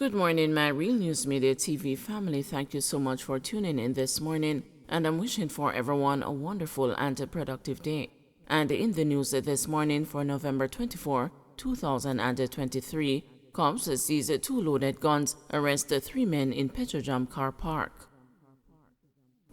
Good morning, my Real News Media TV family. Thank you so much for tuning in this morning, and I'm wishing for everyone a wonderful and a productive day. And in the news this morning for November 24, 2023, cops seize 2 loaded guns, arrest 3 men in Petrojam car park.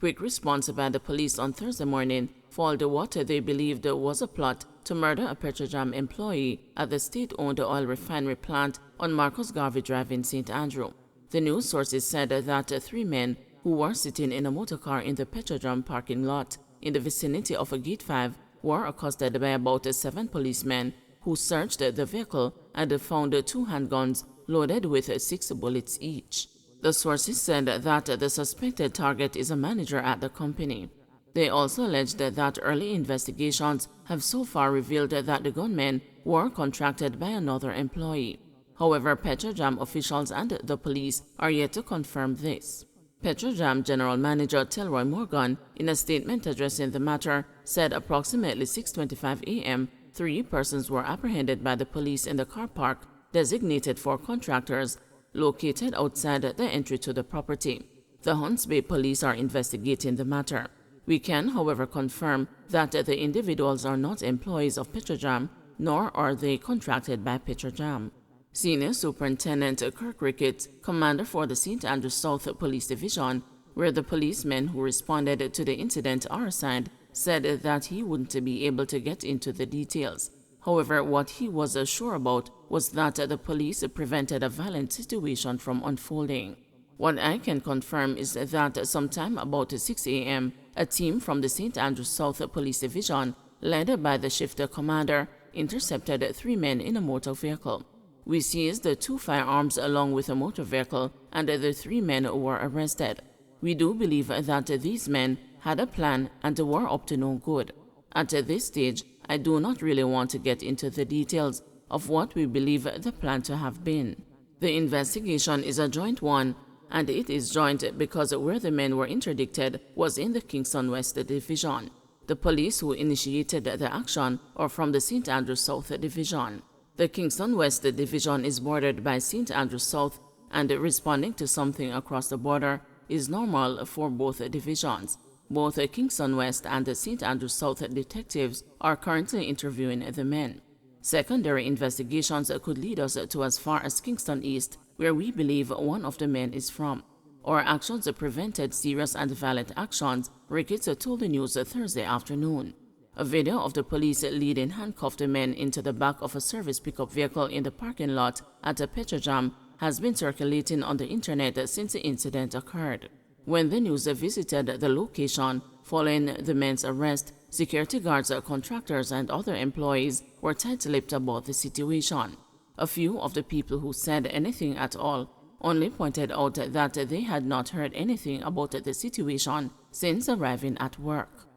Quick response by the police on Thursday morning followed what they believed was a plot to murder a Petrojam employee at the state-owned oil refinery plant on Marcus Garvey Drive in St. Andrew. The news sources said that 3 men who were sitting in a motorcar in the Petrojam parking lot in the vicinity of Gate 5 were accosted by about 7 policemen who searched the vehicle and found 2 handguns loaded with 6 bullets each. The sources said that the suspected target is a manager at the company. They also alleged that early investigations have so far revealed that the gunmen were contracted by another employee. However, Petrojam officials and the police are yet to confirm this. Petrojam General Manager Telroy Morgan, in a statement addressing the matter, said approximately 6:25 a.m., 3 persons were apprehended by the police in the car park designated for contractors located outside the entry to the property. The Hunts Bay police are investigating the matter. We can, however, confirm that the individuals are not employees of Petrojam, nor are they contracted by Petrojam. Senior Superintendent Kirk Ricketts, commander for the St. Andrews South Police Division, where the policemen who responded to the incident are assigned, said that he wouldn't be able to get into the details. However, what he was sure about was that the police prevented a violent situation from unfolding. What I can confirm is that sometime about 6 a.m., a team from the St. Andrews South Police Division, led by the shift commander, intercepted 3 men in a motor vehicle. We seized 2 firearms along with a motor vehicle, and the 3 men were arrested. We do believe that these men had a plan and were up to no good. At this stage, I do not really want to get into the details of what we believe the plan to have been. The investigation is a joint one, and it is joint because where the men were interdicted was in the Kingston West Division. The police who initiated the action are from the St. Andrews South Division. The Kingston West Division is bordered by St. Andrews South, and responding to something across the border is normal for both divisions. Both Kingston West and the St. Andrews South detectives are currently interviewing the men. Secondary investigations could lead us to as far as Kingston East, where we believe one of the men is from. Our actions prevented serious and violent actions, Ricketts told the news Thursday afternoon. A video of the police leading handcuffed men into the back of a service pickup vehicle in the parking lot at Petrojam has been circulating on the internet since the incident occurred. When the news visited the location following the men's arrest, security guards, contractors, and other employees were tight-lipped about the situation. A few of the people who said anything at all only pointed out that they had not heard anything about the situation since arriving at work.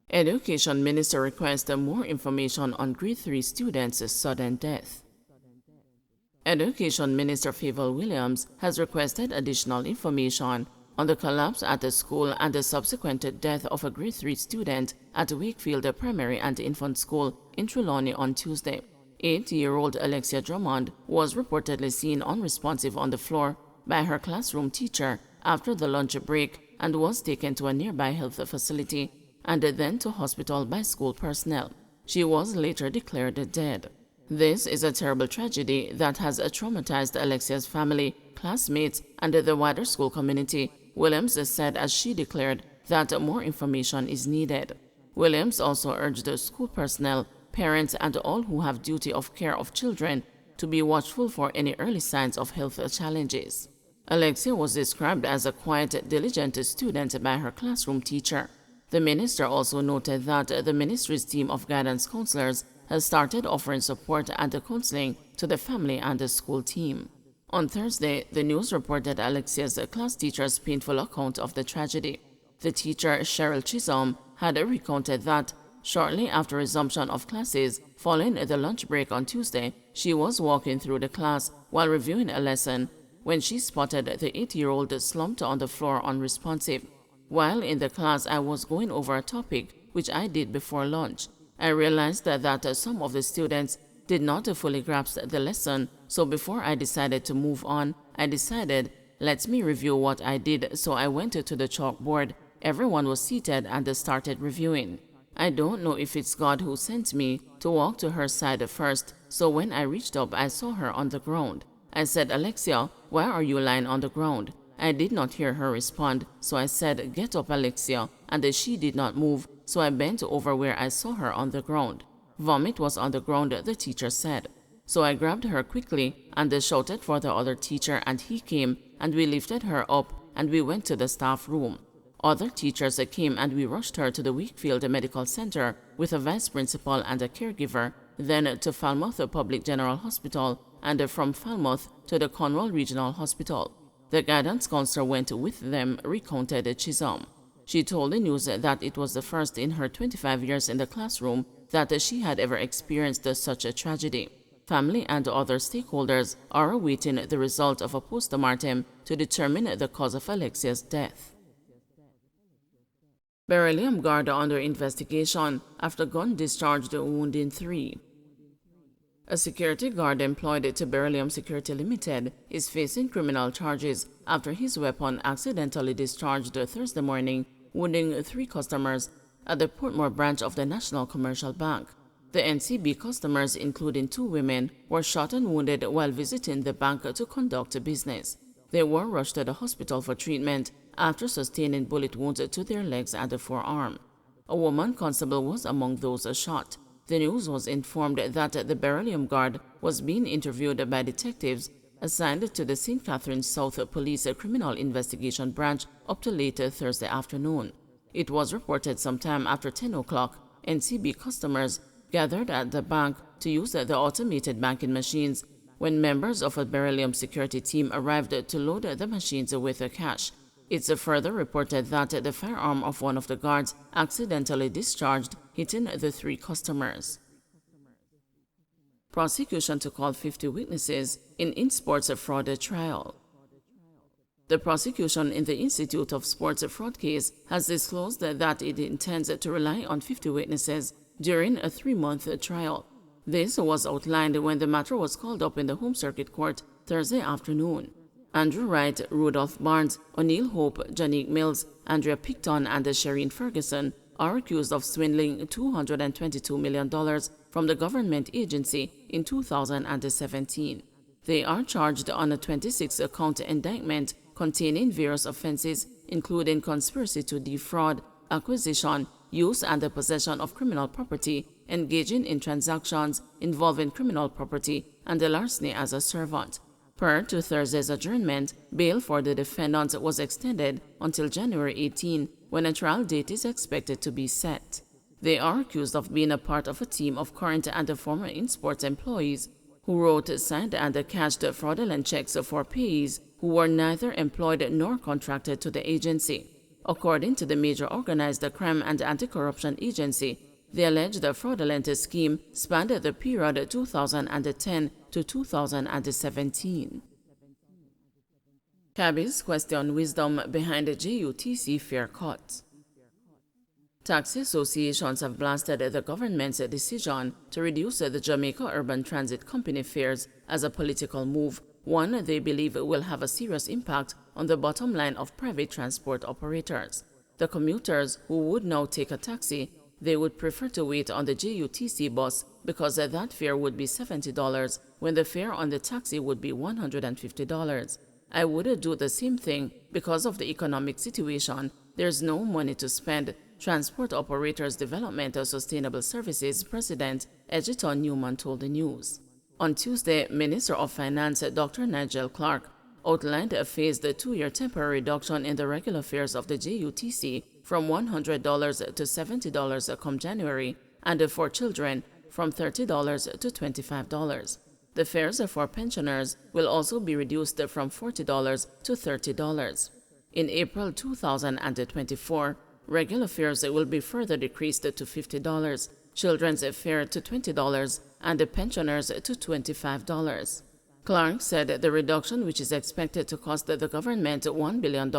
Education Minister requests more information on Grade 3 students' sudden death. Education Minister Favour Williams has requested additional information on the collapse at the school and the subsequent death of a Grade 3 student at Wakefield Primary and Infant School in Trelawney on Tuesday. 8-year-old Alexia Drummond was reportedly seen unresponsive on the floor by her classroom teacher after the lunch break and was taken to a nearby health facility and then to hospital by school personnel. She was later declared dead. This is a terrible tragedy that has traumatized Alexia's family, classmates, and the wider school community, Williams said as she declared that more information is needed. Williams also urged the school personnel, parents, and all who have duty of care of children to be watchful for any early signs of health challenges. Alexia was described as a quiet, diligent student by her classroom teacher. The minister also noted that the ministry's team of guidance counselors has started offering support and counseling to the family and the school team. On Thursday, the news reported Alexia's class teacher's painful account of the tragedy. The teacher, Cheryl Chisholm, had recounted that shortly after resumption of classes, following the lunch break on Tuesday, she was walking through the class while reviewing a lesson when she spotted the 8-year-old slumped on the floor unresponsive. While in the class, I was going over a topic which I did before lunch. I realized that some of the students did not fully grasp the lesson, so before I decided to move on, I decided, let me review what I did, so I went to the chalkboard. Everyone was seated and started reviewing. I don't know if it's God who sent me to walk to her side first, so when I reached up, I saw her on the ground. I said, Alexia, why are you lying on the ground? I did not hear her respond, so I said, get up, Alexia, and she did not move, so I bent over where I saw her on the ground. Vomit was on the ground, the teacher said. So I grabbed her quickly and shouted for the other teacher, and he came, and we lifted her up, and we went to the staff room. Other teachers came, and we rushed her to the Wakefield Medical Center with a vice principal and a caregiver, then to Falmouth Public General Hospital, and from Falmouth to the Cornwall Regional Hospital. The guidance counselor went with them, recounted Chisholm. She told the news that it was the first in her 25 years in the classroom that she had ever experienced such a tragedy. Family and other stakeholders are awaiting the result of a post-mortem to determine the cause of Alexia's death. Beryllium guard under investigation after gun discharged wounding 3. A security guard employed to Beryllium Security Limited is facing criminal charges after his weapon accidentally discharged Thursday morning, wounding 3 customers at the Portmore branch of the National Commercial Bank. The NCB customers, including 2 women, were shot and wounded while visiting the bank to conduct business. They were rushed to the hospital for treatment after sustaining bullet wounds to their legs and the forearm. A woman constable was among those shot. The news was informed that the Beryllium Guard was being interviewed by detectives assigned to the St. Catharines South Police Criminal Investigation Branch up to late Thursday afternoon. It was reported sometime after 10 o'clock, NCB customers gathered at the bank to use the automated banking machines when members of a Beryllium security team arrived to load the machines with cash. It's further reported that the firearm of one of the guards accidentally discharged, hitting the 3 customers. Prosecution to call 50 witnesses in sports fraud trial. The prosecution in the Institute of Sports Fraud case has disclosed that it intends to rely on 50 witnesses during a 3-month trial. This was outlined when the matter was called up in the Home Circuit Court Thursday afternoon. Andrew Wright, Rudolph Barnes, O'Neill Hope, Janique Mills, Andrea Picton, and Shereen Ferguson are accused of swindling $222 million from the government agency in 2017. They are charged on a 26-count indictment containing various offenses, including conspiracy to defraud, acquisition, use and the possession of criminal property, engaging in transactions involving criminal property, and larceny as a servant. Prior to Thursday's adjournment, bail for the defendants was extended until January 18, when a trial date is expected to be set. They are accused of being a part of a team of current and former InSports employees who wrote, signed, and cashed fraudulent checks for payees who were neither employed nor contracted to the agency. According to the major organized crime and anti-corruption agency, the alleged fraudulent scheme spanned the period 2010 to 2017. Cabbies question wisdom behind the JUTC fare cut. Taxi associations have blasted the government's decision to reduce the Jamaica Urban Transit Company fares as a political move, one they believe will have a serious impact on the bottom line of private transport operators. The commuters who would now take a taxi, they would prefer to wait on the JUTC bus because that fare would be $70 when the fare on the taxi would be $150. I would do the same thing because of the economic situation. There's no money to spend. Transport Operators Development of Sustainable Services President Egerton Newman told the news. On Tuesday, Minister of Finance Dr. Nigel Clark outlined a phased 2-year temporary reduction in the regular fares of the JUTC from $100 to $70 come January, and for children from $30 to $25. The fares for pensioners will also be reduced from $40 to $30. In April 2024, regular fares will be further decreased to $50, children's fare to $20, and pensioners to $25. Clark said the reduction, which is expected to cost the government $1 billion,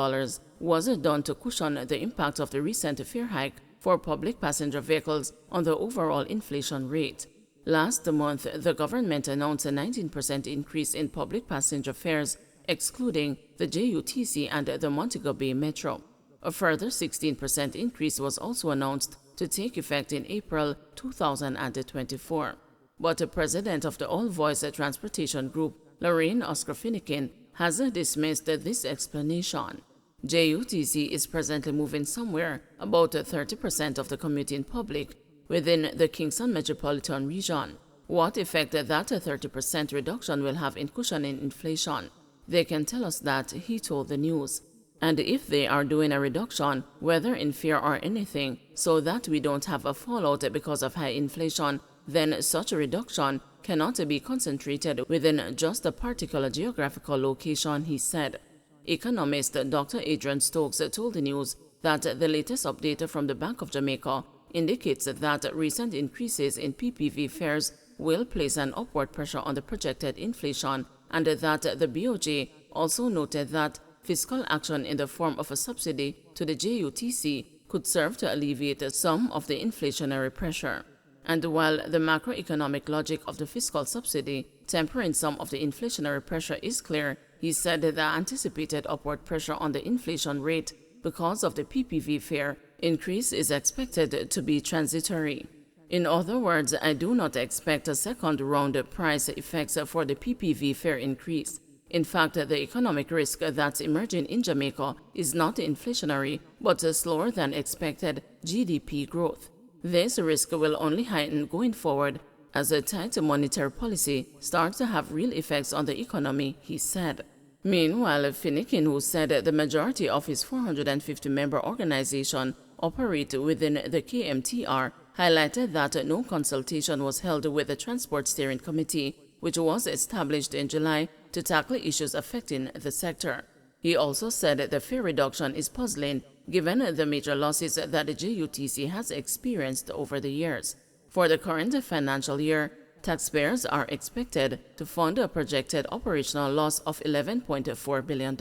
was done to cushion the impact of the recent fare hike for public passenger vehicles on the overall inflation rate. Last month, the government announced a 19% increase in public passenger fares, excluding the JUTC and the Montego Bay Metro. A further 16% increase was also announced to take effect in April 2024. But the president of the All Voice Transportation Group, Lorraine Oscar Finnegan, has dismissed this explanation. JUTC is presently moving somewhere about 30% of the commuting public within the Kingston metropolitan region. What effect that 30% reduction will have in cushioning inflation? They can tell us that, he told the news. And if they are doing a reduction, whether in fear or anything, so that we don't have a fallout because of high inflation, then such a reduction cannot be concentrated within just a particular geographical location, he said. Economist Dr. Adrian Stokes told the news that the latest update from the Bank of Jamaica indicates that recent increases in PPV fares will place an upward pressure on the projected inflation, and that the BOJ also noted that fiscal action in the form of a subsidy to the JUTC could serve to alleviate some of the inflationary pressure. And while the macroeconomic logic of the fiscal subsidy tempering some of the inflationary pressure is clear, he said that the anticipated upward pressure on the inflation rate because of the PPV fare increase is expected to be transitory. In other words, I do not expect a second round price effects for the PPV fare increase. In fact, the economic risk that's emerging in Jamaica is not inflationary, but slower than expected GDP growth. This risk will only heighten going forward as a tight monetary policy starts to have real effects on the economy, he said. Meanwhile, Finnegan, who said the majority of his 450-member organization operate within the KMTR, highlighted that no consultation was held with the Transport Steering Committee, which was established in July to tackle issues affecting the sector. He also said the fare reduction is puzzling given the major losses that the JUTC has experienced over the years. For the current financial year, taxpayers are expected to fund a projected operational loss of $11.4 billion.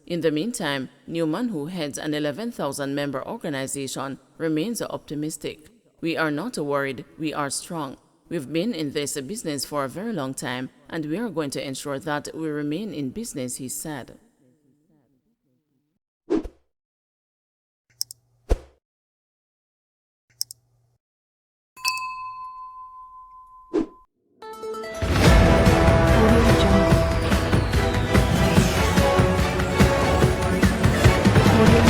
In the meantime, Newman, who heads an 11,000-member organization, remains optimistic. We are not worried, we are strong. We've been in this business for a very long time, and we are going to ensure that we remain in business, he said. Audio